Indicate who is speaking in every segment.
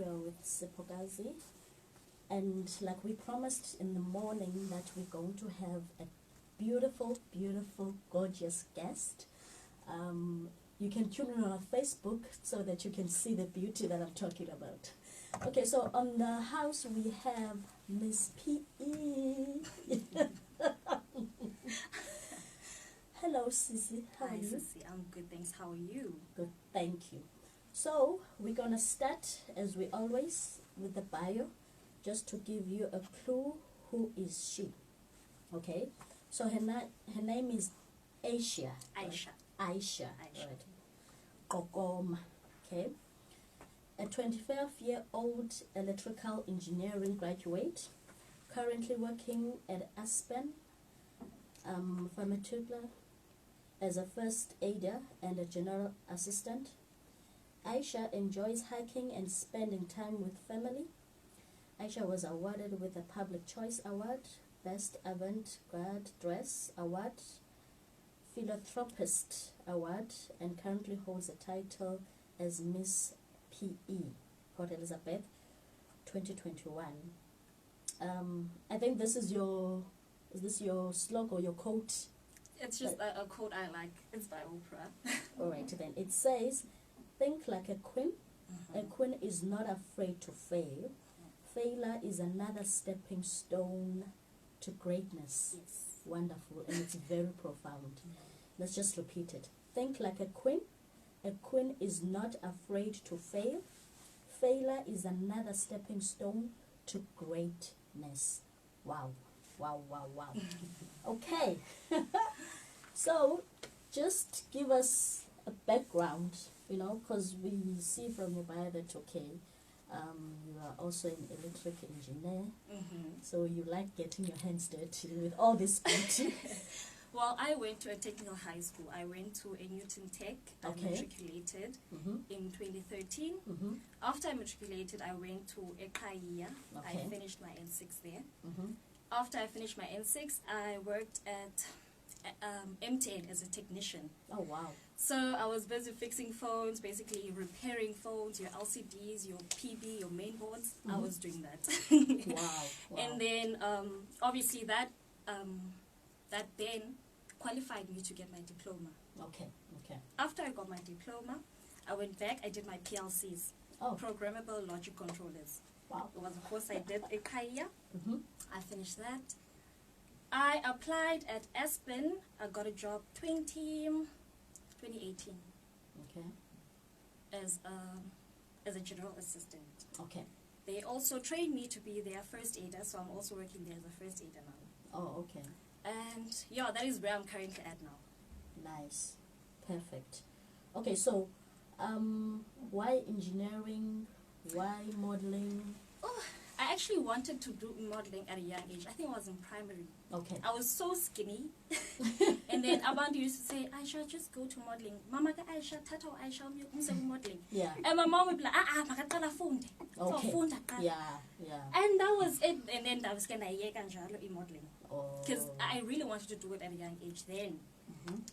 Speaker 1: we are with Sipogazi. And like we promised in the morning that we're going to have a beautiful, beautiful, gorgeous guest. You can tune in on our Facebook so that you can see the beauty that I'm talking about. Okay, so on the house we have Miss P.E. Hello, Sissy. How are you?
Speaker 2: Hi, Sissy. I'm good, thanks. How are you?
Speaker 1: Good, thank you. So we're gonna start, as we always, with the bio, just to give you a clue. Who is she? Okay. So her name is Aisha.
Speaker 2: Aisha.
Speaker 1: Right? Aisha. Right. Gqokoma. Okay. A 25-year-old electrical engineering graduate, currently working at Aspen, pharmaceutical, as a first aider and a general assistant. Aisha enjoys hiking and spending time with family. Aisha was awarded with the Public Choice Award, Best Avant Garde Dress Award, Philanthropist Award, and currently holds a title as Miss P.E. Port Elizabeth 2021. I think is this your slog or your quote?
Speaker 2: It's just a quote I like. It's by Oprah.
Speaker 1: Alright, then it says, think like a queen. A queen is not afraid to fail. Failure is another stepping stone to greatness.
Speaker 2: Yes.
Speaker 1: Wonderful, and it's very profound. Let's just repeat it. Think like a queen. A queen is not afraid to fail. Failure is another stepping stone to greatness. Wow, wow, wow, wow. Okay. So, just give us a background, because we see from your bio that, okay, you are also an electric engineer, so you like getting your hands dirty with all this beauty.
Speaker 2: Well, I went to a technical high school. I went to a Newton Tech. I matriculated in 2013. After I matriculated, I went to Ekaya. I finished my N6 there. After I finished my N6, I worked at MTN as a technician.
Speaker 1: Oh, wow.
Speaker 2: So I was busy fixing phones, basically repairing phones, your LCDs, your PB, your main boards. I was doing that.
Speaker 1: Wow.
Speaker 2: And then obviously that then qualified me to get my diploma.
Speaker 1: Okay.
Speaker 2: After I got my diploma, I went back, I did my PLCs, programmable logic controllers.
Speaker 1: Wow.
Speaker 2: It was a course I did at Kaya. I finished that. I applied at Aspen. I got a job 2018
Speaker 1: Okay.
Speaker 2: as a general assistant.
Speaker 1: Okay.
Speaker 2: They also trained me to be their first aider, so I'm also working there as a first aider now.
Speaker 1: Oh, okay.
Speaker 2: And yeah, that is where I'm currently at now.
Speaker 1: Nice. Perfect. Okay, so why engineering? Why modeling?
Speaker 2: Oh, I actually wanted to do modeling at a young age. I think I was in primary.
Speaker 1: Okay.
Speaker 2: I was so skinny. And then Avant used to say, Aisha, just go to modeling. Mama ka Aisha, tata Aisha, modeling.
Speaker 1: Yeah.
Speaker 2: And my mom would be like, makaqala funde.
Speaker 1: Okay.
Speaker 2: So
Speaker 1: Yeah.
Speaker 2: And that was it. And then I was going to in modeling. Because
Speaker 1: Oh.
Speaker 2: I really wanted to do it at a young age then.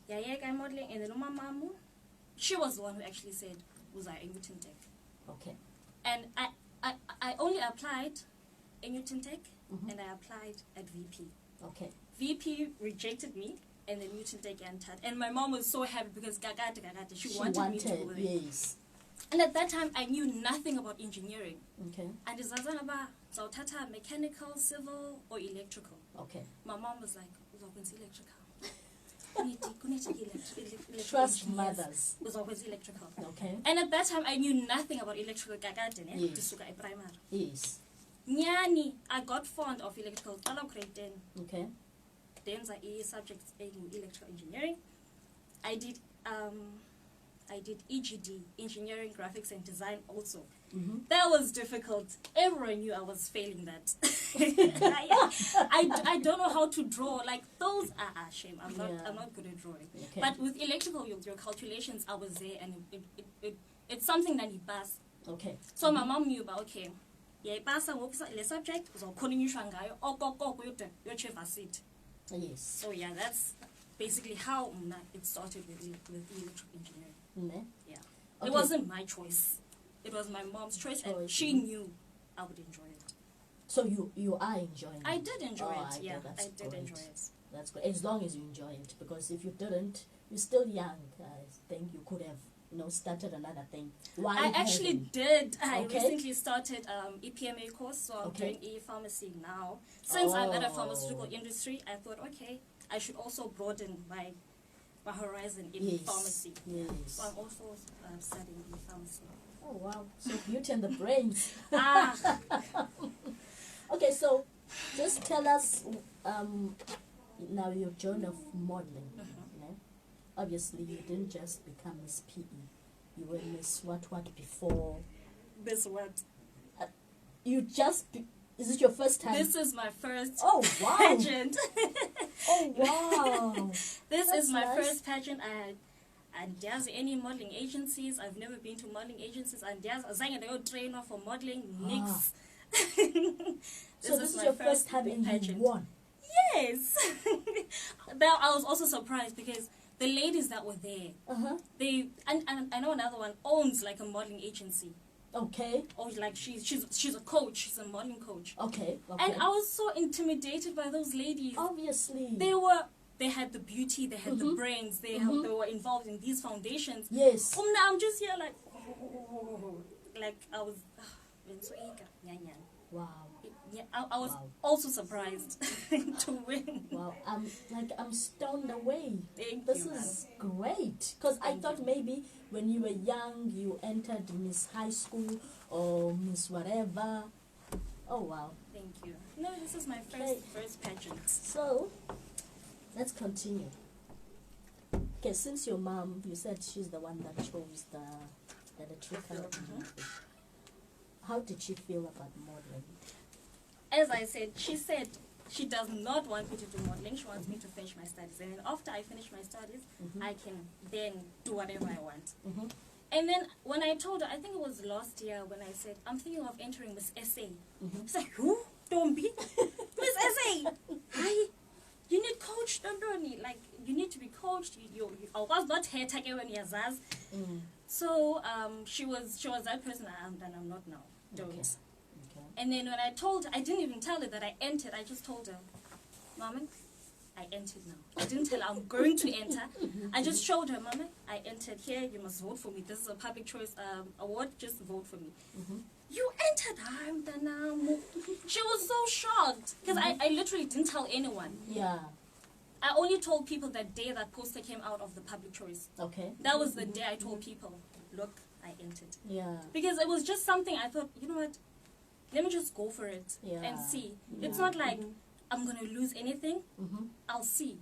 Speaker 2: Yeah, modeling. And then my mom, she was the one who actually said, was I in Newton Tech?
Speaker 1: Okay.
Speaker 2: And I only applied in Newton Tech, and I applied at VP.
Speaker 1: Okay.
Speaker 2: VP rejected me, and then Newton Tech entered. And my mom was so happy because she wanted me to go there.
Speaker 1: Yes.
Speaker 2: And at that time, I knew nothing about engineering.
Speaker 1: Okay.
Speaker 2: And it's about mechanical, civil, or electrical.
Speaker 1: Okay.
Speaker 2: My mom was like, electrical.
Speaker 1: Trust mothers.
Speaker 2: Was always electrical.
Speaker 1: Okay.
Speaker 2: And at that time, I knew nothing about electrical.
Speaker 1: Yes.
Speaker 2: Primary.
Speaker 1: Yes.
Speaker 2: Nyani, I got fond of electrical. Grade 10.
Speaker 1: Okay.
Speaker 2: Then I subjects in electrical engineering. I did EGD, engineering, graphics, and design also. That was difficult. Everyone knew I was failing that. I don't know how to draw. Like those are shame. I'm not good at drawing.
Speaker 1: Okay.
Speaker 2: But with electrical, your calculations, I was there, and it's something that you pass.
Speaker 1: Okay.
Speaker 2: So my mom knew about okay. Yeah, pass the subject. So calling you shangayo. Your seat.
Speaker 1: Yes.
Speaker 2: So yeah, that's basically how it started with electrical engineering. Yeah. Okay. It wasn't my choice. it was my mom's choice, and she knew I would enjoy it.
Speaker 1: So you are enjoying it?
Speaker 2: I did enjoy it, yeah. I did enjoy it.
Speaker 1: That's good. As long as you enjoy it, because if you didn't, you're still young. I think you could have, started another thing. Why?
Speaker 2: I actually did. I recently started EPMA course, so I'm doing e-pharmacy now. Since I'm at a pharmaceutical industry, I thought, okay, I should also broaden my horizon in pharmacy.
Speaker 1: Yes.
Speaker 2: So I'm also studying e-pharmacy.
Speaker 1: Oh wow! So beauty and the brains.
Speaker 2: Ah.
Speaker 1: Okay, so just tell us now your journey of modeling. Obviously, you didn't just become Miss PE. You were Miss what before?
Speaker 2: Miss what?
Speaker 1: You just is it your first time?
Speaker 2: This is my first
Speaker 1: pageant. Oh wow!
Speaker 2: This is my first pageant. And there's any modeling agencies. I've never been to modeling agencies. And there's a trainer for modeling. Nix.
Speaker 1: So this is your first time in pageant. You won.
Speaker 2: Yes. Now I was also surprised because the ladies that were there, they and I know another one owns like a modeling agency.
Speaker 1: Okay.
Speaker 2: Or like she's a coach. She's a modeling coach.
Speaker 1: Okay.
Speaker 2: And I was so intimidated by those ladies.
Speaker 1: Obviously.
Speaker 2: They had the beauty, they had the brains, they were involved in these foundations.
Speaker 1: Yes.
Speaker 2: I'm just here like I was
Speaker 1: wow.
Speaker 2: Yeah, I was also surprised to win.
Speaker 1: Wow, I'm stoned away.
Speaker 2: This
Speaker 1: is great. Because I thought maybe when you were young, you entered Miss High School or Miss whatever. Oh wow.
Speaker 2: Thank you. No, this is my first pageant.
Speaker 1: So, let's continue. Okay, since your mom, you said she's the one that chose the electrical. How did she feel about modeling?
Speaker 2: As I said, she said she does not want me to do modeling. She wants me to finish my studies. And then after I finish my studies, I can then do whatever I want. And then when I told her, I think it was last year when I said, I'm thinking of entering Miss SA. She's like, who? Don't be. Miss SA. Hi. You need coach. Don't need. Like, you need to be coached. I was not here taking when yazaz. So she was that person and I'm not now. Don't. Okay. And then when I told her, I didn't even tell her that I entered. I just told her, Mama, I entered now. I didn't tell her I'm going to enter. I just showed her, Mama, I entered here. You must vote for me. This is a public choice award. Just vote for me. You entered. She was so shocked because I literally didn't tell anyone.
Speaker 1: Yeah.
Speaker 2: I only told people that day that poster came out of the public choice.
Speaker 1: Okay.
Speaker 2: That was the day I told people, look, I entered.
Speaker 1: Yeah.
Speaker 2: Because it was just something I thought, you know what? Let me just go for it and see. It's not like I'm going to lose anything. I'll see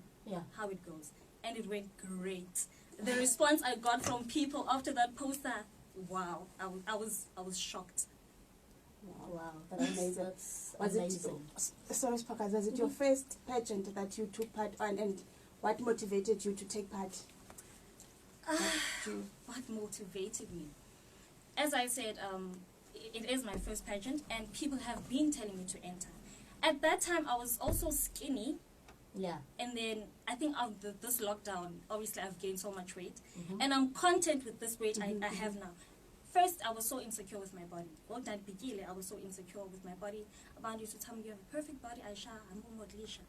Speaker 2: how it goes. And it went great. The response I got from people after that poster, wow, I was shocked.
Speaker 1: Wow, that's amazing.
Speaker 3: Sorry, Spaka, was it your first pageant that you took part on, and what motivated you to take part?
Speaker 2: What motivated me? As I said, it is my first pageant, and people have been telling me to enter. At that time, I was also skinny.
Speaker 1: Yeah.
Speaker 2: And then I think after this lockdown, obviously I've gained so much weight. And I'm content with this weight I have now. First, I was so insecure with my body. I was so insecure with my body. About used to tell me, you have a perfect body, Aisha, I'm modelisha.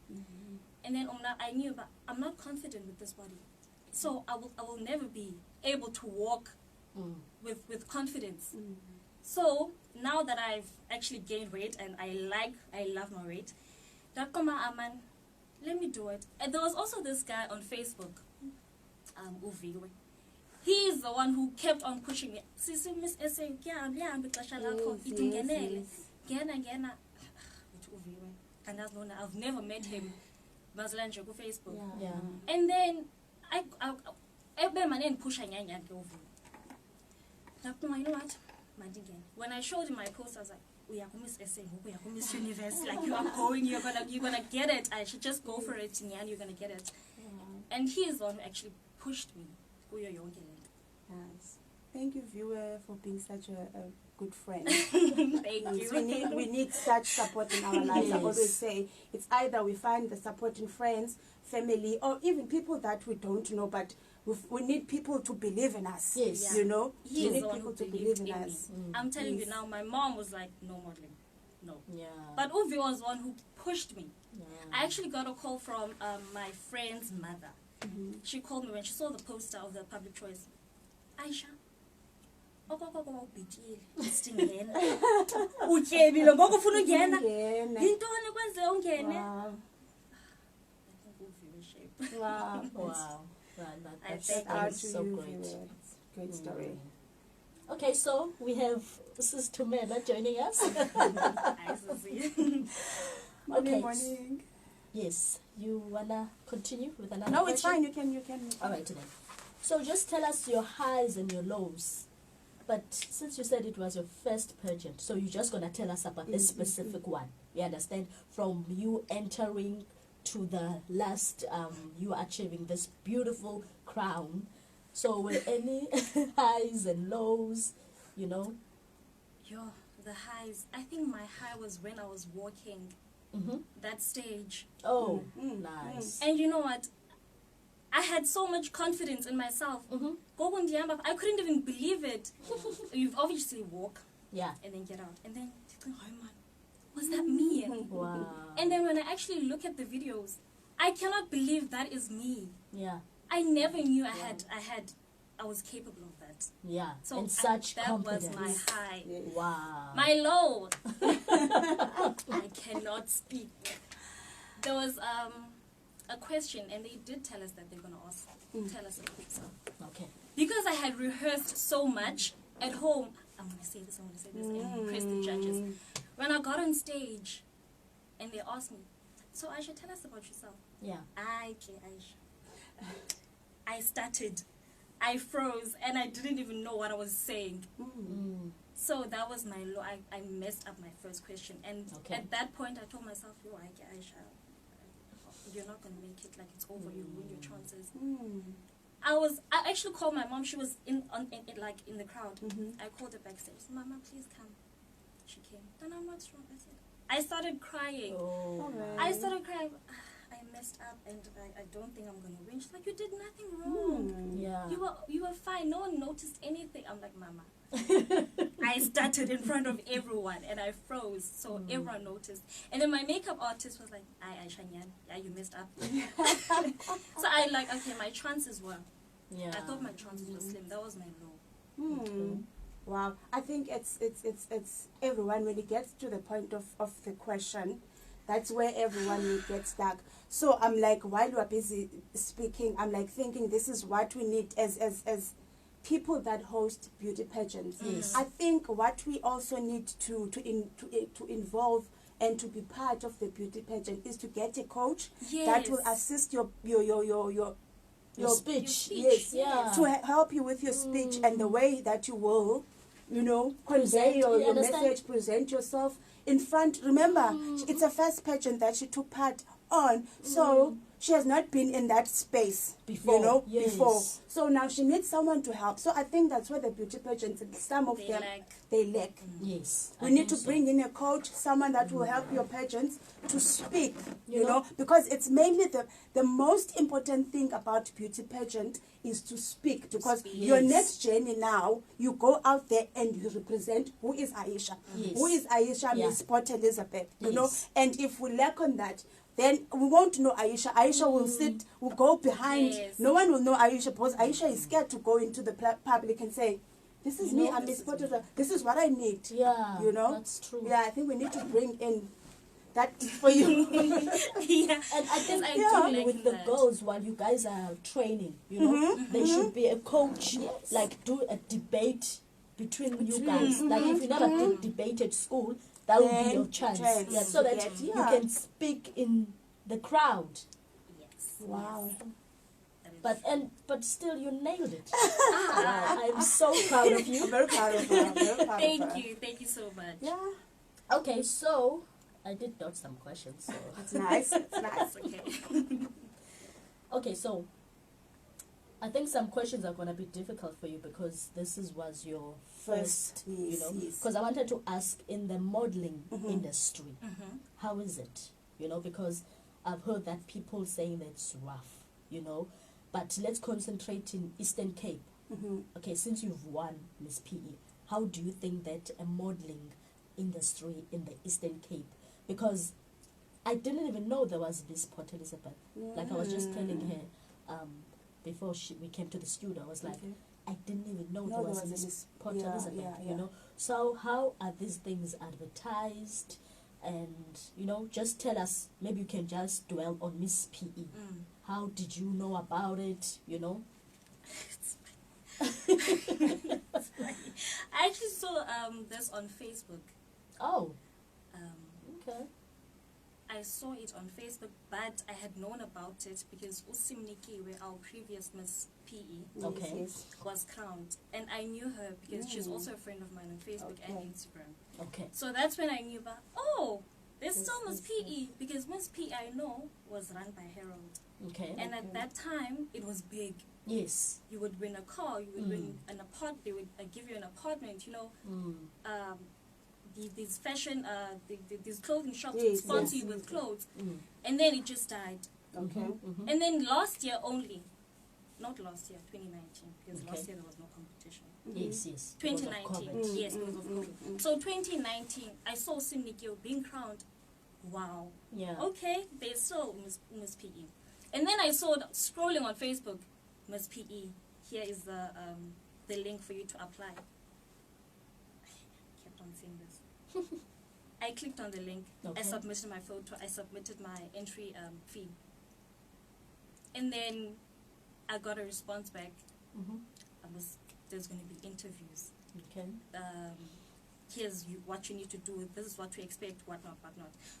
Speaker 2: And then I knew, but I'm not confident with this body. So I will never be able to walk with confidence. So now that I've actually gained weight and I love my weight, let me do it. And there was also this guy on Facebook, Uviwe. He is the one who kept on pushing me. Sisi Miss SA, I've never met him. Facebook.
Speaker 1: Yeah.
Speaker 2: And then I push you know what? When I showed him my post, I was like, we are Miss SA, we are Miss Universe. Like, you are going, you're gonna get it. I should just go for it, and you're gonna get it. And he is the one who actually pushed me.
Speaker 3: Yes. Thank you, viewer, for being such a good friend.
Speaker 2: Thank you.
Speaker 3: We need such support in our lives. I always say it's either we find the support in friends, family, or even people that we don't know, but we need people to believe in us.
Speaker 1: Yes.
Speaker 2: Yeah.
Speaker 3: You know,
Speaker 2: He
Speaker 3: we
Speaker 2: is
Speaker 3: need
Speaker 2: the one
Speaker 3: people
Speaker 2: who
Speaker 3: to
Speaker 2: believed
Speaker 3: believe in
Speaker 2: in me.
Speaker 3: us.
Speaker 2: I'm telling you
Speaker 3: Yes.
Speaker 2: now, my mom was like, no modeling, no.
Speaker 1: Yeah.
Speaker 2: But Uvi was the one who pushed me.
Speaker 1: Yeah.
Speaker 2: I actually got a call from my friend's mother. She called me when she saw the poster of the public choice. Aisha,
Speaker 3: Ungena.
Speaker 2: utyebile ngoku ufuna ungena
Speaker 3: Ungena.
Speaker 2: yintoni kwenze ungene.
Speaker 3: Wow.
Speaker 2: I think Uvi was shape.
Speaker 3: Wow.
Speaker 1: Wow.
Speaker 2: I
Speaker 1: That's
Speaker 3: Out to
Speaker 1: so
Speaker 3: you,
Speaker 1: great.
Speaker 3: Vivian. Great story.
Speaker 1: Okay, so we have Sis Tumela joining us.
Speaker 2: I see.
Speaker 1: Okay.
Speaker 3: Morning.
Speaker 1: Yes, you wanna continue with another
Speaker 3: No,
Speaker 1: question?
Speaker 3: it's fine. You can.
Speaker 1: All right then. So just tell us your highs and your lows. But since you said it was your first pageant, so you're just gonna tell us about this specific one. You understand? From you entering to the last, you achieving this beautiful crown. So were any highs and lows, you know?
Speaker 2: Yo, the highs. I think my high was when I was walking that stage.
Speaker 1: Oh, nice.
Speaker 2: And you know what? I had so much confidence in myself. I couldn't even believe it. You've obviously walk
Speaker 1: Yeah.
Speaker 2: and then get out. And then you think, oh man, was that me?
Speaker 1: Wow.
Speaker 2: And then when I actually look at the videos, I cannot believe that is me.
Speaker 1: Yeah.
Speaker 2: I never knew I was capable of that.
Speaker 1: Yeah.
Speaker 2: So
Speaker 1: and such
Speaker 2: that
Speaker 1: confidence.
Speaker 2: was my high.
Speaker 3: Yes.
Speaker 1: Wow.
Speaker 2: My low. I cannot speak. There was a question, and they did tell us that they're gonna tell us about it. So
Speaker 1: Okay.
Speaker 2: because I had rehearsed so much at home, I'm gonna say this, and impress the judges. When I got on stage, and they asked me, "So Aisha, tell us about yourself."
Speaker 1: Yeah.
Speaker 2: Aisha. I stuttered, I froze, and I didn't even know what I was saying. So that was my low. I messed up my first question, and
Speaker 1: Okay.
Speaker 2: at that point, I told myself, "Yo, Aisha, you're not gonna make it. Like it's over. You ruin your chances." I actually called my mom. She was in the crowd. I called her backstage. Mama, please come. She came. Then I'm not strong. I started crying.
Speaker 1: Oh.
Speaker 2: I started crying. I messed up, and I don't think I'm gonna win. She's like, you did nothing wrong.
Speaker 1: Yeah.
Speaker 2: You were fine. No one noticed anything. I'm like, Mama. I started in front of everyone, and I froze. So everyone noticed. And then my makeup artist was like, Aisha, yeah, you messed up. So I like, okay, my chances were.
Speaker 1: Yeah.
Speaker 2: I thought my chances were slim. That was my low.
Speaker 3: Wow, I think it's everyone when it gets to the point of the question, that's where everyone will get stuck. So I'm like, while you are busy speaking, I'm like thinking this is what we need as people that host beauty pageants.
Speaker 1: Yes.
Speaker 3: I think what we also need to involve and to be part of the beauty pageant is to get a coach that will assist your
Speaker 1: speech.
Speaker 3: Yes,
Speaker 1: Yeah.
Speaker 3: to help you with your speech and the way that you will, convey your message, present yourself in front. Remember, it's a first pageant that she took part on, so she has not been in that space
Speaker 1: Before.
Speaker 3: before. So now she needs someone to help. So I think that's where the beauty pageants, some of them, they lack.
Speaker 1: Yes.
Speaker 3: We need to bring in a coach, someone that will help your pageants to speak, you know, because it's mainly the most important thing about beauty pageant is to speak, because your next journey now, you go out there and you represent who is Aisha.
Speaker 1: Yes.
Speaker 3: Who is Aisha, Miss Port Elizabeth, you know,
Speaker 1: Yes.
Speaker 3: and if we lack on that, then we won't know Aisha. Aisha will go behind.
Speaker 2: Yes.
Speaker 3: No one will know Aisha, because Aisha is scared to go into the public and say, this is me, I'm Miss Port Elizabeth. This is what I need.
Speaker 1: Yeah.
Speaker 3: You know?
Speaker 1: That's true.
Speaker 3: Yeah, I think we need to bring in that for you.
Speaker 2: Yeah.
Speaker 1: And I think
Speaker 2: do
Speaker 1: with
Speaker 2: like
Speaker 1: the
Speaker 2: that.
Speaker 1: girls, while you guys are training, you know, there should be a coach, like do a debate between you guys. Like if you never did debate at school, that would be your chance. Yeah, so that you can speak in the crowd.
Speaker 2: Yes.
Speaker 3: Wow.
Speaker 1: But still you nailed it. Wow, I'm so proud of you.
Speaker 3: I'm very proud of her.
Speaker 2: Thank you so much.
Speaker 3: Yeah,
Speaker 1: Okay, so I did note some questions. So
Speaker 3: it's nice. It's nice.
Speaker 2: That's okay.
Speaker 1: okay, so I think some questions are gonna be difficult for you because was your first, you know. Because I wanted to ask, in the modeling industry, how is it? You know, because I've heard that people saying that it's rough. You know, But let's concentrate in Eastern Cape. Okay, since you've won Miss PE, how do you think that a modeling industry in the Eastern Cape? Because I didn't even know there was Miss Port Elizabeth. Like I was just telling her before we came to the studio, I was like, I didn't even know there was Miss Port Elizabeth, you know. So how are these things advertised? And, you know, just tell us, maybe you can just dwell on Miss PE. How did you know about it, you know?
Speaker 2: I actually saw this on Facebook.
Speaker 1: Oh, okay.
Speaker 2: I saw it on Facebook, but I had known about it because Usimniki, where our previous Miss PE was crowned. And I knew her because she's also a friend of mine on Facebook and Instagram.
Speaker 1: Okay.
Speaker 2: So that's when I knew about, there's still Miss PE, because Miss PE I know was run by Harold.
Speaker 1: Okay.
Speaker 2: And at that time, it was big.
Speaker 1: Yes.
Speaker 2: You would win a car, you would win an apartment, they would give you an apartment, you know. These fashion, these clothing shops would sponsor you with clothes. And then it just died.
Speaker 3: Okay.
Speaker 2: And then last year only, not last year, 2019, because last year there was no competition.
Speaker 1: Yes.
Speaker 2: 2019, yes, because of COVID. So 2019, I saw Simnikio being crowned. Wow.
Speaker 1: Yeah.
Speaker 2: Okay, there's still Miss PE. And then I saw, scrolling on Facebook, Miss PE, here is the link for you to apply. I kept on seeing this. I clicked on the link, I submitted my photo, I submitted my entry fee. And then I got a response back. There's going to be interviews.
Speaker 1: Okay.
Speaker 2: Here's what you need to do, this is what we expect, whatnot.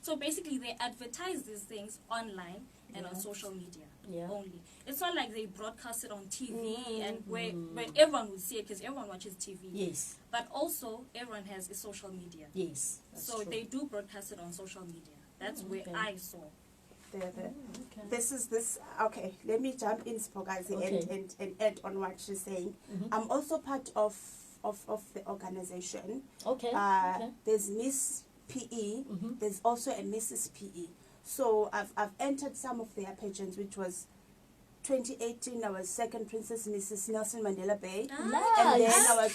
Speaker 2: So basically they advertise these things online and on social media only. It's not like they broadcast it on TV and where everyone will see it, because everyone watches TV.
Speaker 1: Yes.
Speaker 2: But also everyone has a social media.
Speaker 1: Yes.
Speaker 2: So they do broadcast it on social media. That's where I saw.
Speaker 3: This is this. Okay, let me jump in, Spokazi, and add on what she's saying. I'm also part of the organization. There's Miss PE. There's also a Mrs. PE. So I've entered some of their pageants, which was 2018. I was second Princess Mrs. Nelson Mandela Bay, and then I was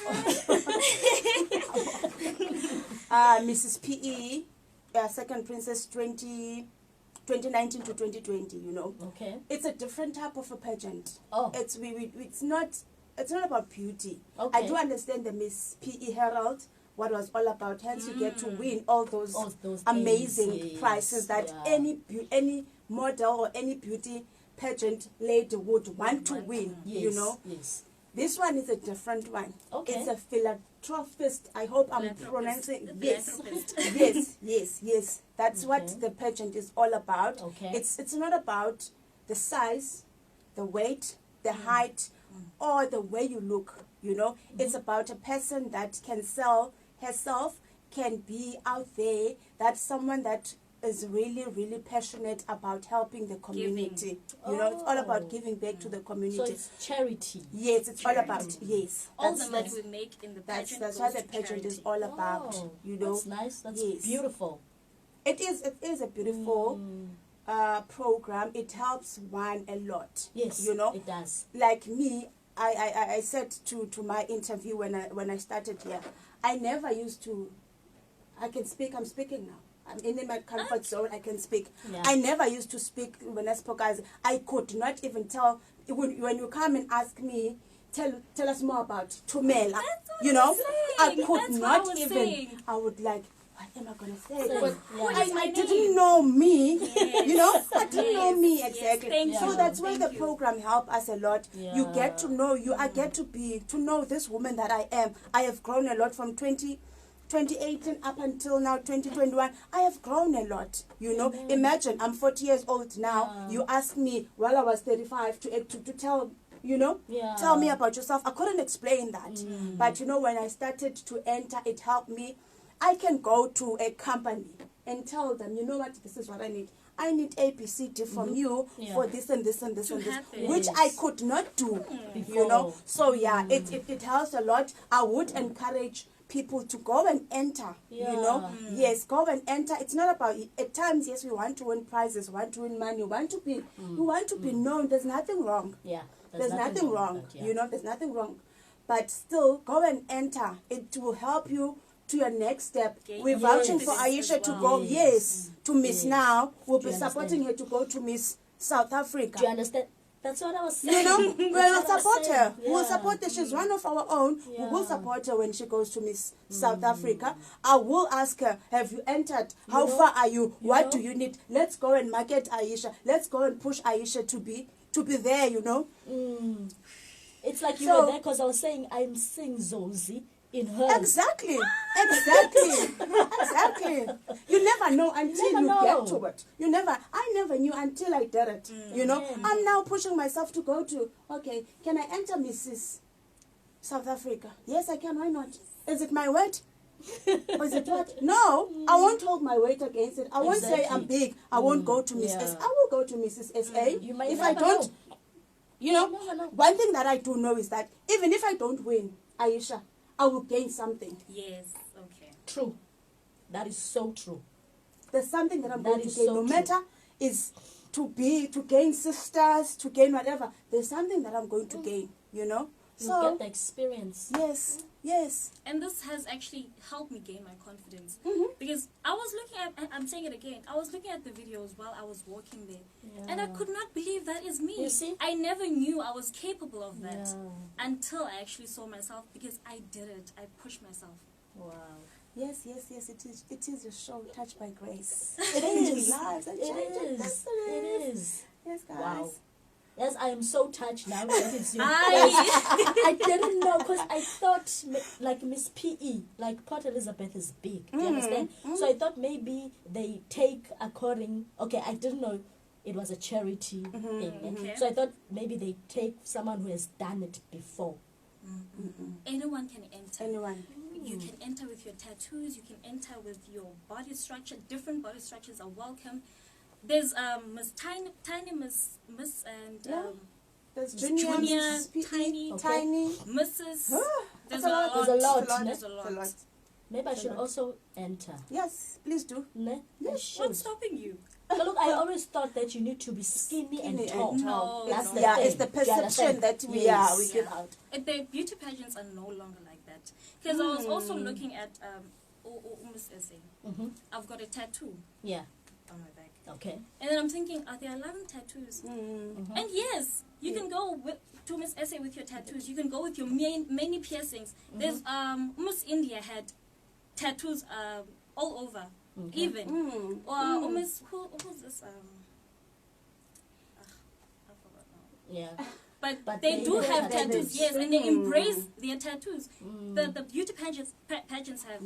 Speaker 3: Mrs. PE, second Princess 2019 to 2020. You know, it's a different type of a pageant. It's not about beauty. I do understand the Miss PE Herald, what was all about. Hence, you get to win all those amazing prizes that any model or any beauty pageant lady would want to win. You know, this one is a different one. It's a philanthropist. I hope I'm pronouncing yes. That's what the pageant is all about. It's not about the size, the weight, the height, or the way you look. You know, it's about a person that can sell herself, can be out there, that's someone that is really, really passionate about helping the community. You know, it's all about giving back to the community. So
Speaker 1: it's charity.
Speaker 3: Yes, it's all about,
Speaker 2: all the money we make in the pageant.
Speaker 3: That's what the pageant is all about. You know,
Speaker 1: that's nice. That's beautiful.
Speaker 3: It is a beautiful program. It helps one a lot.
Speaker 1: Yes,
Speaker 3: you know,
Speaker 1: it does.
Speaker 3: Like me, I said to my interview when I started here, I never used to. I can speak. I'm speaking now. I'm in my comfort zone. I can speak. I never used to speak when I spoke. I could not even tell when you come and ask me. Tell us more about Tumela. You know, I could not even. Saying. I would like. What am I gonna say? Because I didn't know me. You know, I didn't know me exactly. So that's why the program helped us a lot. You get to know you. I get to know this woman that I am. I have grown a lot from 2018 up until now 2021. I have grown a lot. You know, imagine I'm 40 years old now. You asked me while I was 35 to tell. You know, tell me about yourself. I couldn't explain that, but you know, when I started to enter, it helped me. I can go to a company and tell them, you know what, this is what I need. I need ABCD from you for this and this and this and this, which I could not do, you know. So it helps a lot. I would encourage people to go and enter, you know. Yes, go and enter. It's not about, at times, yes, we want to win prizes, want to win money, we want to be known. There's nothing wrong.
Speaker 1: Yeah.
Speaker 3: There's nothing wrong.
Speaker 1: With that, yeah.
Speaker 3: You know, there's nothing wrong. But still, go and enter. It will help you to your next step. We're vouching for Aisha to go, to Miss Now. We'll be supporting her to go to Miss South Africa.
Speaker 1: Do you understand? That's what I was saying.
Speaker 3: You know, we'll support her.
Speaker 1: Yeah.
Speaker 3: We'll support her. She's one of our own.
Speaker 1: Yeah.
Speaker 3: We will support her when she goes to Miss South Africa. I will ask her, have you entered? How far are you? What do you need? Let's go and market Aisha. Let's go and push Aisha to be there, you know.
Speaker 1: It's like you were there because I was saying I'm seeing Zozi in her.
Speaker 3: Exactly. You never know until you get to it. I never knew until I did it. You know, I'm now pushing myself to go to, okay, can I enter Mrs. South Africa? Yes, I can. Why not? Is it my weight? Or is it what? No, I won't hold my weight against it. I won't say I'm big. I won't go to Miss S. I will go to Mrs. SA.
Speaker 1: You might
Speaker 3: if
Speaker 1: never
Speaker 3: I don't,
Speaker 1: know.
Speaker 3: you know, one thing that I do know is that even if I don't win, Aisha, I will gain something.
Speaker 2: Yes, okay.
Speaker 1: True. That is so true.
Speaker 3: There's something that I'm going to gain. No matter is to gain sisters, to gain whatever. There's something that I'm going to gain, you know.
Speaker 1: You get the experience.
Speaker 3: Yes.
Speaker 2: And this has actually helped me gain my confidence. Because I was looking at, I'm saying it again, I was looking at the videos while I was walking there. And I could not believe that is me.
Speaker 1: You see?
Speaker 2: I never knew I was capable of that until I actually saw myself, because I did it. I pushed myself.
Speaker 1: Wow.
Speaker 3: Yes, it is a show touched by grace.
Speaker 1: It is.
Speaker 3: Lives and
Speaker 1: It is.
Speaker 3: Yes, guys.
Speaker 1: Wow. Yes, I am so touched now that it's you. I didn't know, because I thought like Miss PE, like Port Elizabeth is big. Do you understand? So I thought maybe they take according. Okay, I didn't know it was a charity thing.
Speaker 2: Okay.
Speaker 1: So I thought maybe they take someone who has done it before.
Speaker 2: Anyone can enter.
Speaker 3: Anyone.
Speaker 2: You can enter with your tattoos. You can enter with your body structure. Different body structures are welcome. There's Miss Tiny, Miss, and
Speaker 3: there's
Speaker 2: Junior, Tiny, Mrs.
Speaker 3: There's
Speaker 1: a lot.
Speaker 3: There's a lot.
Speaker 1: Maybe I should also enter.
Speaker 3: Yes, please do.
Speaker 1: Ne?
Speaker 3: Yes.
Speaker 2: What's stopping you?
Speaker 1: But look, I always thought that you need to be skinny and tall.
Speaker 2: No,
Speaker 1: That's the
Speaker 3: yeah,
Speaker 1: thing.
Speaker 3: it's the perception that we give out.
Speaker 2: The beauty pageants are no longer like that. Because I was also looking at Miss Essay. I've got a tattoo.
Speaker 1: Yeah.
Speaker 2: On my back.
Speaker 1: Okay.
Speaker 2: And then I'm thinking, are there 11 tattoos? And yes, you can go to Miss Essay with your tattoos. You can go with your many piercings. There's Miss India had tattoos all over, even. Or Miss who's this? I forgot now.
Speaker 1: Yeah.
Speaker 2: But they do have tattoos, yes, and they embrace their tattoos. The beauty pageants have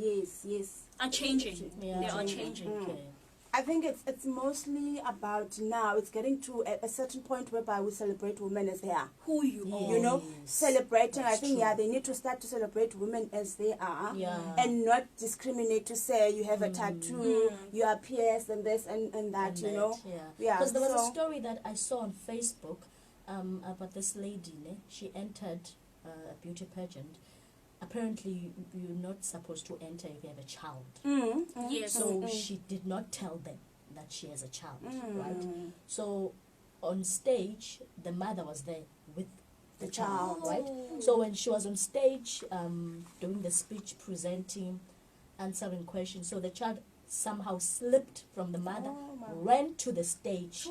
Speaker 2: are changing.
Speaker 1: Yeah.
Speaker 2: They are changing.
Speaker 1: Okay.
Speaker 3: I think it's mostly about now. It's getting to a certain point whereby we celebrate women as they are.
Speaker 2: Who you are.
Speaker 3: You know, celebrating.
Speaker 1: That's
Speaker 3: I think,
Speaker 1: true.
Speaker 3: they need to start to celebrate women as they are.
Speaker 1: Yeah.
Speaker 3: And not discriminate to say you have a tattoo, you are pierced and this and that,
Speaker 1: And
Speaker 3: you know.
Speaker 1: Yeah. Because there was a story that I saw on Facebook about this lady. She entered a beauty pageant. Apparently, you're not supposed to enter if you have a child.
Speaker 2: Yes.
Speaker 1: So she did not tell them that she has a child, right? So on stage, the mother was there with the child, right? So when she was on stage doing the speech, presenting, answering questions, so the child somehow slipped from the mother, ran to the stage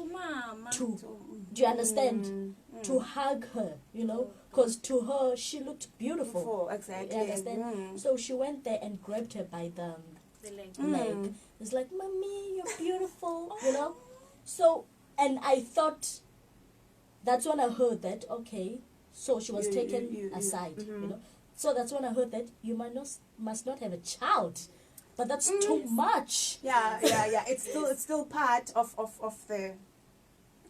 Speaker 1: do you understand? To hug her, you know, because to her she looked beautiful.
Speaker 3: Exactly.
Speaker 1: You understand? So she went there and grabbed her by the leg. It's like, "Mommy, you're beautiful," you know. So, and I thought, that's when I heard that. Okay, so she was taken aside, you know. So that's when I heard that you must not have a child. But that's too much.
Speaker 3: Yeah. It's still part of the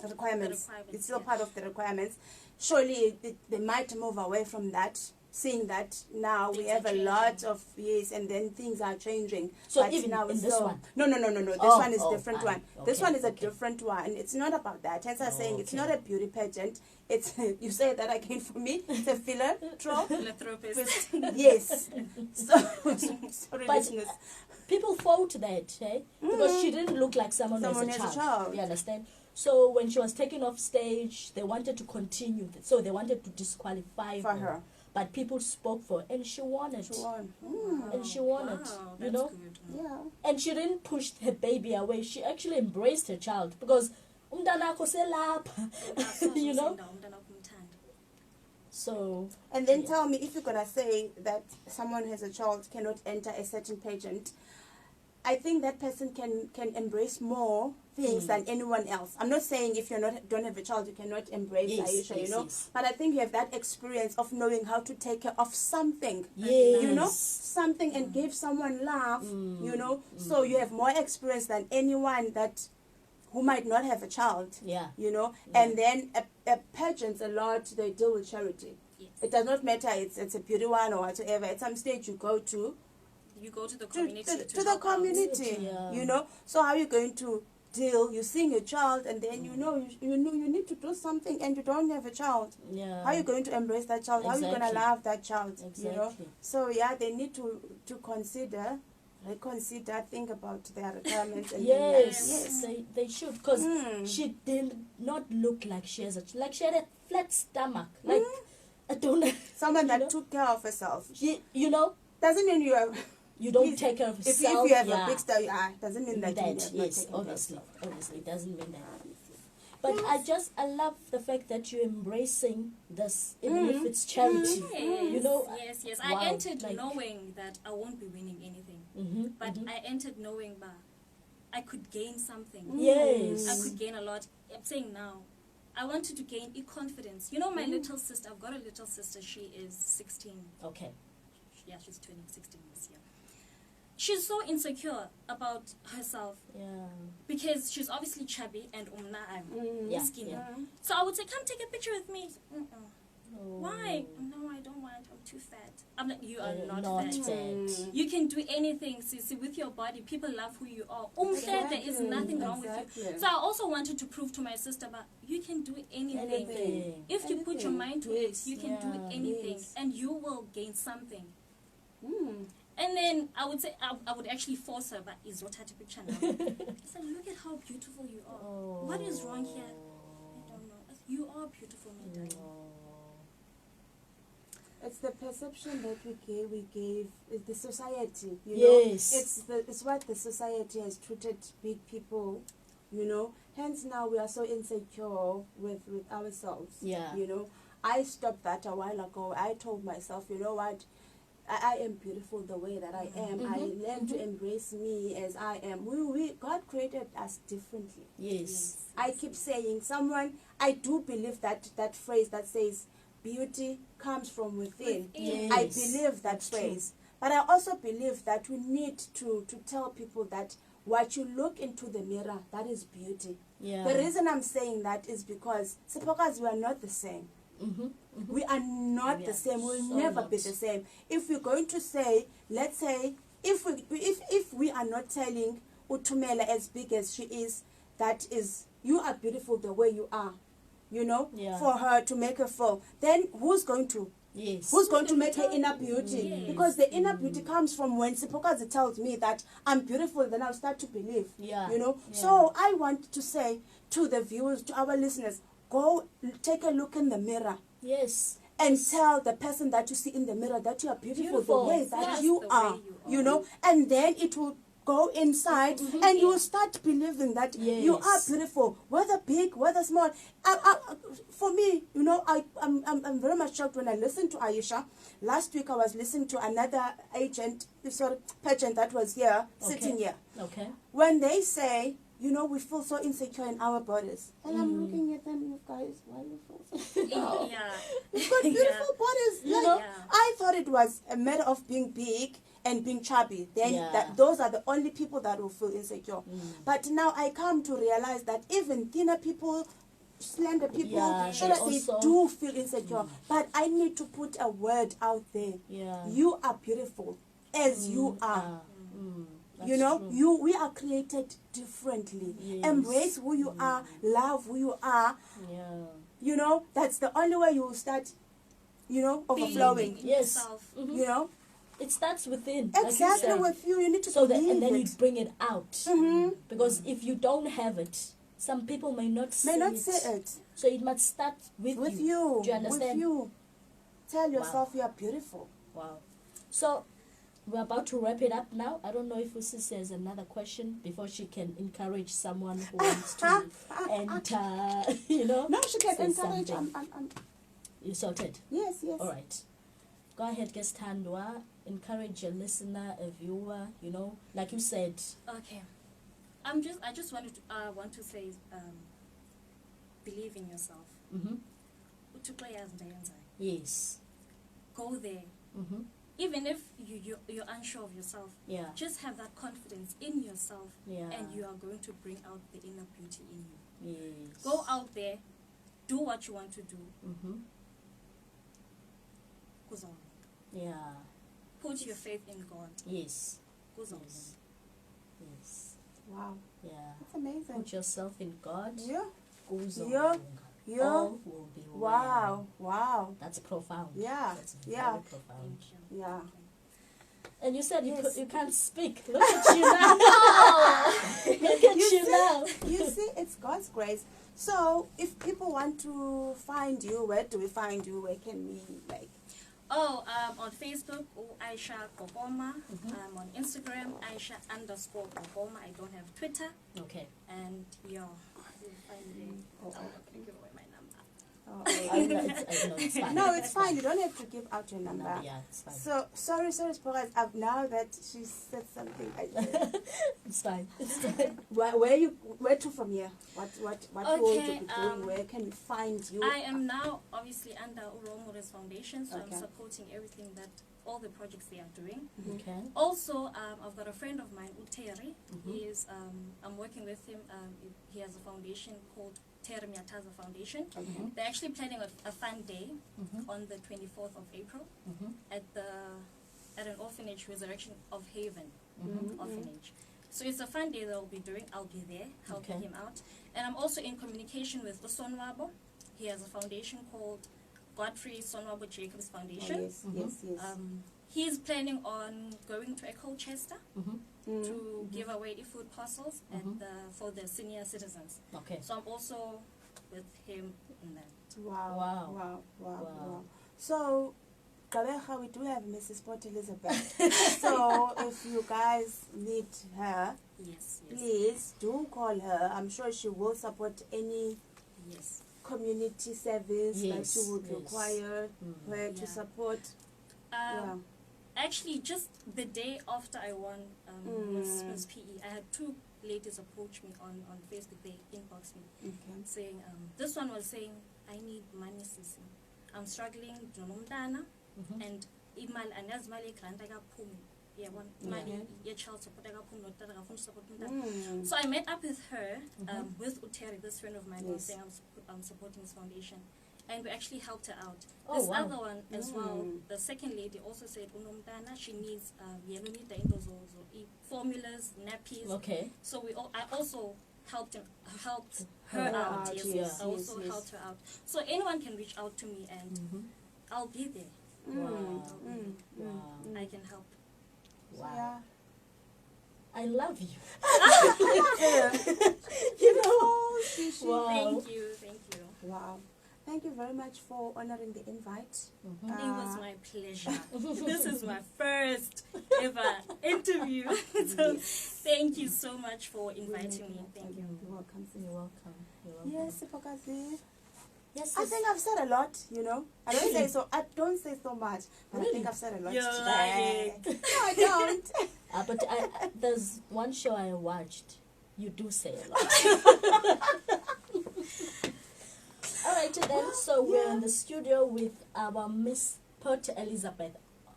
Speaker 3: requirements. It's still part of the requirements. Surely they might move away from that seeing that now we
Speaker 2: Things
Speaker 3: have
Speaker 2: are
Speaker 3: a lot
Speaker 2: changing.
Speaker 3: of yes, and then things are changing.
Speaker 1: So
Speaker 3: But
Speaker 1: even
Speaker 3: now
Speaker 1: in
Speaker 3: it's
Speaker 1: this
Speaker 3: still,
Speaker 1: one?
Speaker 3: no. This
Speaker 1: Oh,
Speaker 3: one is
Speaker 1: oh,
Speaker 3: different
Speaker 1: fine.
Speaker 3: one. This
Speaker 1: Okay,
Speaker 3: one is a
Speaker 1: okay.
Speaker 3: different one. It's not about that. Hence I'm saying it's
Speaker 1: Okay.
Speaker 3: not a beauty pageant. It's you say that again for me. It's a philanthropist.
Speaker 2: Philanthropist.
Speaker 3: Yes. So sorry,
Speaker 1: But
Speaker 3: listeners.
Speaker 1: people thought that, because she didn't look like someone,
Speaker 3: Someone
Speaker 1: who has
Speaker 3: has a child.
Speaker 1: You understand? So when she was taken off stage, they wanted to continue. So they wanted to disqualify
Speaker 3: For her.
Speaker 1: But people spoke for her, and she won it.
Speaker 3: She won.
Speaker 1: And she won it,
Speaker 2: Wow,
Speaker 1: you
Speaker 2: that's
Speaker 1: know?
Speaker 2: good.
Speaker 3: Yeah.
Speaker 1: And she didn't push her baby away. She actually embraced her child because umntanakho selapha, you know? So,
Speaker 3: And then
Speaker 1: yeah.
Speaker 3: tell me, if you're gonna say that someone has a child cannot enter a certain pageant, I think that person can embrace more things than anyone else. I'm not saying if you're not don't have a child you cannot embrace
Speaker 1: Yes,
Speaker 3: Aisha,
Speaker 1: yes,
Speaker 3: you know.
Speaker 1: yes.
Speaker 3: But I think you have that experience of knowing how to take care of something.
Speaker 1: Yes.
Speaker 3: You know, something and give someone love, you know. So you have more experience than anyone that who might not have a child.
Speaker 1: Yeah.
Speaker 3: You know. And then a pageants a lot they deal with charity.
Speaker 2: Yes.
Speaker 3: It does not matter it's a beauty one or whatever. At some stage you go to
Speaker 2: You go to the community.
Speaker 3: to the
Speaker 2: help out.
Speaker 3: community,
Speaker 1: Yeah.
Speaker 3: you know. So how are you going to deal? You seeing a child, and then you know you need to do something, and you don't have a child.
Speaker 1: Yeah.
Speaker 3: How are you going to embrace that child? How are you going to
Speaker 1: Exactly.
Speaker 3: love that child? You know.
Speaker 1: Exactly.
Speaker 3: So yeah, they need to reconsider, think about their retirement. And
Speaker 1: Yes, they should, because
Speaker 3: Mm.
Speaker 1: she did not look like she has like she had a flat stomach, like I don't know.
Speaker 3: Someone
Speaker 1: you
Speaker 3: that
Speaker 1: know?
Speaker 3: took care of herself
Speaker 1: You know,
Speaker 3: doesn't mean you have.
Speaker 1: you don't
Speaker 3: If-
Speaker 1: take care of
Speaker 3: If
Speaker 1: yourself.
Speaker 3: you have
Speaker 1: yeah.
Speaker 3: a big star, doesn't mean that, you have not
Speaker 1: yes,
Speaker 3: taken care of
Speaker 1: obviously,
Speaker 3: yourself.
Speaker 1: obviously, it doesn't mean that. But I love the fact that you're embracing this, even if it's charity.
Speaker 2: Yes,
Speaker 1: You know,
Speaker 2: yes.
Speaker 1: wow,
Speaker 2: I entered
Speaker 1: like-
Speaker 2: knowing that I won't be winning anything, but I entered knowing that I could gain something.
Speaker 1: Yes.
Speaker 2: I could gain a lot. I'm saying now, I wanted to gain confidence. You know, my little sister. I've got a little sister. She is 16.
Speaker 1: Okay.
Speaker 2: Yeah, she's turning 16 this year. She's so insecure about herself
Speaker 1: Yeah.
Speaker 2: because she's obviously chubby and I'm
Speaker 1: Yeah,
Speaker 2: skinny.
Speaker 1: yeah.
Speaker 2: So I would say, come take a picture with me.
Speaker 1: Oh.
Speaker 2: Why? No, I don't want. I'm too fat. I'm like, you are not
Speaker 1: not
Speaker 2: fat.
Speaker 1: fat.
Speaker 2: You can do anything, Sissy, with your body. People love who you are. There is nothing wrong with you.
Speaker 3: Exactly.
Speaker 2: So I also wanted to prove to my sister, but you can do anything.
Speaker 1: Anything.
Speaker 2: If you put your
Speaker 3: Anything.
Speaker 2: mind to
Speaker 3: Yes.
Speaker 2: it, you can do
Speaker 1: Yeah.
Speaker 2: anything,
Speaker 3: Yes.
Speaker 2: and you will gain something.
Speaker 3: Mm.
Speaker 2: And then I would say, I would actually force her, but is what a picture now? I said, look at how beautiful you are. What is wrong here? I don't know. You are beautiful, Midday.
Speaker 3: It's the perception that we gave the society, you know.
Speaker 1: Yes.
Speaker 3: It's what the society has treated big people, you know. Hence now we are so insecure with ourselves.
Speaker 1: Yeah.
Speaker 3: You know. I stopped that a while ago. I told myself, you know what, I am beautiful the way that I am. I learn to embrace me as I am. God created us differently.
Speaker 1: Yes.
Speaker 3: I keep saying I do believe that phrase that says beauty comes from within.
Speaker 1: Yes.
Speaker 3: I believe that
Speaker 1: That's true.
Speaker 3: phrase. But I also believe that we need to tell people that what you look into the mirror, that is beauty.
Speaker 1: Yeah.
Speaker 3: The reason I'm saying that is because we are not the same. We are not the same. We'll
Speaker 1: so
Speaker 3: never
Speaker 1: not.
Speaker 3: be the same. If we're going to say, let's say, if we are not telling Utumela as big as she is, that is, you are beautiful the way you are, you know,
Speaker 1: Yeah.
Speaker 3: for her to make her feel, then who's going to?
Speaker 1: Yes.
Speaker 3: Who's going to make her inner beauty?
Speaker 2: Yes.
Speaker 3: Because the inner beauty comes from when Sipokazi tells me that I'm beautiful, then I'll start to believe.
Speaker 1: Yeah.
Speaker 3: You know?
Speaker 1: Yeah.
Speaker 3: So I want to say to the viewers, to our listeners, go take a look in the mirror
Speaker 1: Yes.
Speaker 3: and tell the person that you see in the mirror that you are beautiful,
Speaker 1: Beautiful.
Speaker 3: the way that
Speaker 2: Yes,
Speaker 3: you
Speaker 2: the way
Speaker 3: are.
Speaker 2: you are.
Speaker 3: You know? And then it will go inside and you will start believing that you are
Speaker 1: Yes.
Speaker 3: beautiful, whether big, whether small. For me, you know, I'm very much shocked when I listen to Aisha. Last week I was listening to another pageant that was here, sitting here.
Speaker 1: Okay.
Speaker 3: When they say, you know, we feel so insecure in our bodies. And I'm looking at them, you guys, why you feel so insecure?
Speaker 2: Yeah.
Speaker 3: You've got beautiful bodies.
Speaker 1: You
Speaker 3: Like,
Speaker 1: know?
Speaker 2: Yeah.
Speaker 3: I thought it was a matter of being big and being chubby. Then
Speaker 1: Yeah.
Speaker 3: those are the only people that will feel insecure. But now I come to realize that even thinner people slander people
Speaker 1: Yeah,
Speaker 3: so
Speaker 1: they
Speaker 3: that they
Speaker 1: also-
Speaker 3: do feel insecure. But I need to put a word out there.
Speaker 1: Yeah.
Speaker 3: You are beautiful as you are.
Speaker 1: That's
Speaker 3: You know,
Speaker 1: true.
Speaker 3: we are created differently.
Speaker 1: Yes.
Speaker 3: Embrace who you are, love who you are.
Speaker 1: Yeah.
Speaker 3: You know, that's the only way you will start, you know, overflowing.
Speaker 2: Believing in
Speaker 1: Yes.
Speaker 2: yourself.
Speaker 3: You know,
Speaker 1: It starts within. like you
Speaker 3: exactly
Speaker 1: said.
Speaker 3: with you. You need to
Speaker 1: So that,
Speaker 3: believe
Speaker 1: and then
Speaker 3: it.
Speaker 1: you bring it out.
Speaker 3: Mhm.
Speaker 1: Because if you don't have it, some people may not see
Speaker 3: May not
Speaker 1: it.
Speaker 3: say it
Speaker 1: So it must start with
Speaker 3: with
Speaker 1: you.
Speaker 3: you.
Speaker 1: Do you understand?
Speaker 3: With you. Tell yourself you are beautiful.
Speaker 1: Wow. So we're about to wrap it up now. I don't know if Usis has another question before she can encourage someone who wants to enter, you know.
Speaker 3: No, she can
Speaker 1: say
Speaker 3: encourage.
Speaker 1: something. You sorted?
Speaker 3: Yes, yes.
Speaker 1: All right. Go ahead, Gestandwa. Encourage a listener, a viewer, you know. Like you said.
Speaker 2: Okay. I just want to say, believe in yourself.
Speaker 1: Mm-hmm. Yes.
Speaker 2: Go there.
Speaker 1: Mm-hmm.
Speaker 2: Even if you're unsure of yourself,
Speaker 1: Yeah.
Speaker 2: just have that confidence in yourself,
Speaker 1: Yeah.
Speaker 2: and you are going to bring out the inner beauty in you.
Speaker 1: Yes.
Speaker 2: Go out there, do what you want to do.
Speaker 1: Mm-hmm. Yeah.
Speaker 2: Put your faith in God.
Speaker 1: Yes.
Speaker 2: Yes.
Speaker 1: Yes. Yes.
Speaker 3: Wow.
Speaker 1: Yeah.
Speaker 3: That's amazing.
Speaker 1: Put yourself in God.
Speaker 3: Yeah.
Speaker 1: Kuzolunga.
Speaker 3: Yeah. Yeah.
Speaker 1: All will be well.
Speaker 3: Wow. Wow.
Speaker 1: That's profound.
Speaker 3: Yeah.
Speaker 1: That's
Speaker 3: Yeah.
Speaker 1: very profound.
Speaker 2: Thank you.
Speaker 3: Yeah.
Speaker 1: And you said
Speaker 3: Yes.
Speaker 1: you can't speak. Look at you now. Look at you now.
Speaker 3: You see, it's God's grace. So, if people want to find you, where do we find you? Where can we, like?
Speaker 2: On Facebook, Aisha Gqokoma. On Instagram, Aisha_Gqokoma. I don't have Twitter.
Speaker 1: Okay.
Speaker 2: And you'll find me.
Speaker 3: Oh,
Speaker 2: Give away my number.
Speaker 3: Oh,
Speaker 1: I know it's fine.
Speaker 3: no, it's fine. You don't have to give out your number.
Speaker 1: No, yeah, it's fine.
Speaker 3: So, sorry, Sporas. Now that she said something,
Speaker 1: It's fine. It's fine.
Speaker 3: where to from here? What will you
Speaker 2: Okay,
Speaker 3: be doing? Where can we find you?
Speaker 2: I am now obviously under Oprah Foundation, so
Speaker 3: Okay.
Speaker 2: I'm supporting everything that all the projects they are doing.
Speaker 1: Okay.
Speaker 2: Also, I've got a friend of mine, Uteri.
Speaker 1: Mhm.
Speaker 2: He is, I'm working with him. He has a foundation called Terminator Foundation.
Speaker 3: Okay.
Speaker 2: They're actually planning a fun day
Speaker 1: Mm-hmm.
Speaker 2: on the 24th of April
Speaker 1: Mm-hmm.
Speaker 2: at an orphanage, Resurrection of Haven
Speaker 3: Mhm.
Speaker 2: orphanage. So it's a fun day they'll be doing. I'll be there helping
Speaker 1: Okay.
Speaker 2: him out. And I'm also in communication with Usonwabo. He has a foundation called Godfrey Sonwabo Jacobs
Speaker 3: Oh,
Speaker 2: Foundation.
Speaker 3: yes,
Speaker 1: Mhm.
Speaker 3: yes, yes.
Speaker 2: He's planning on going to a Colchester
Speaker 1: Mm-hmm.
Speaker 2: to give away the food parcels
Speaker 1: Mhm.
Speaker 2: for the senior citizens.
Speaker 1: Okay.
Speaker 2: So I'm also with him in that.
Speaker 3: Wow.
Speaker 1: Wow.
Speaker 3: Wow. Wow.
Speaker 1: Wow.
Speaker 3: Wow. So, Kabeja, we do have Mrs. Port Elizabeth. So, if you guys need her,
Speaker 2: Yes,
Speaker 3: please do call her. I'm sure she will support any
Speaker 2: yes.
Speaker 3: community service that
Speaker 1: Yes,
Speaker 3: you would
Speaker 1: yes.
Speaker 3: require
Speaker 1: Mm.
Speaker 3: her to
Speaker 2: Yeah.
Speaker 3: support. Yeah.
Speaker 2: Actually, just the day after I won Miss PE, I had two ladies approach me on Facebook. They inboxed me
Speaker 3: Okay.
Speaker 2: saying, this one was saying, I need money, sisi. I'm struggling, Jonomdana,
Speaker 1: Mhm.
Speaker 2: and imal anazmali grant akaphumi. Yeah, one money, your child support akaphumi, not that akafuna support umntana.
Speaker 3: Mm.
Speaker 2: So I met up with her, with Uteri, this friend of mine, who was
Speaker 3: Yes.
Speaker 2: saying I'm supporting this foundation. And we actually helped her out.
Speaker 1: Oh,
Speaker 2: This
Speaker 1: wow.
Speaker 2: other one as well, the second lady also said, Unomdana, she needs formulas, nappies.
Speaker 1: Okay.
Speaker 2: So I also helped her
Speaker 3: Her
Speaker 2: out.
Speaker 3: out,
Speaker 2: Yes,
Speaker 3: yes,
Speaker 2: I also
Speaker 3: yes.
Speaker 2: helped her out. So anyone can reach out to me, and
Speaker 1: Mm-hmm.
Speaker 2: I'll be there.
Speaker 1: Wow.
Speaker 3: Mm.
Speaker 2: I can help.
Speaker 1: Wow.
Speaker 3: Yeah.
Speaker 1: I love you.
Speaker 3: You know,
Speaker 1: Wow.
Speaker 2: Thank you.
Speaker 3: wow. Thank you very much for honoring the invite.
Speaker 1: Mhm.
Speaker 2: It was my pleasure. This is my first ever interview. So thank you so much for inviting me. Thank you.
Speaker 3: You're welcome.
Speaker 1: You're welcome. You're welcome.
Speaker 3: Yes, Pokazi.
Speaker 1: Yes.
Speaker 3: I think I've said a lot, you know. I don't say so much, but I think
Speaker 1: Really?
Speaker 3: I've said a lot
Speaker 2: You're
Speaker 3: today.
Speaker 2: lying.
Speaker 3: No, I don't.
Speaker 1: But there's one show I watched. You do say a lot. All right, then. So we're in the studio with our Miss Port Elizabeth.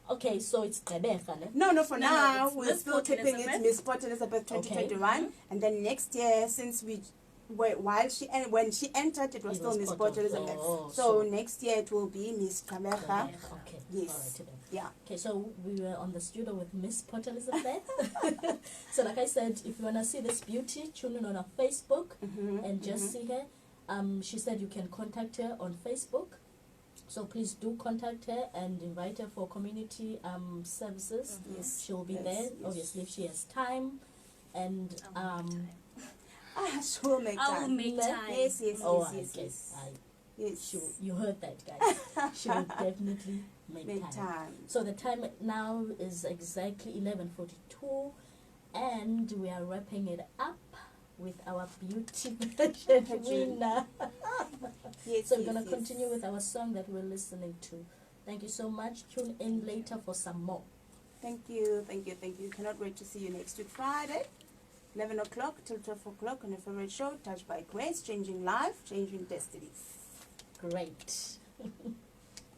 Speaker 1: Okay, so it's Rebecca, ne?
Speaker 3: No, for
Speaker 2: No,
Speaker 3: now,
Speaker 2: it's
Speaker 3: we're
Speaker 2: Miss
Speaker 3: still
Speaker 2: Port
Speaker 3: keeping it
Speaker 2: Elizabeth.
Speaker 3: Miss Port Elizabeth 2021. And then next year, since we when she entered, it was still Miss Port Elizabeth. So next year it will be Miss Kamecha.
Speaker 1: Okay.
Speaker 3: Yes.
Speaker 1: Yeah. Okay, so we were on the studio with Miss Port Elizabeth. So like I said, if you want to see this beauty, tune in on our Facebook and just see her. She said you can contact her on Facebook. So please do contact her and invite her for community services.
Speaker 3: Yes.
Speaker 1: She'll be there, obviously, if she has time. And
Speaker 3: she will make time.
Speaker 2: I will make time.
Speaker 3: Yes.
Speaker 1: Yes. You heard that, guys. She will definitely make time. So the time now is exactly 11:42, and we are wrapping it up with our beauty pageant winner. So we're going to continue with our song that we're listening to. Thank you so much. Tune in later for some more.
Speaker 3: Thank you. Cannot wait to see you next week Friday, 11 o'clock till 12 o'clock on your favorite show, Touched by Grace, changing life, changing destinies.
Speaker 1: Great.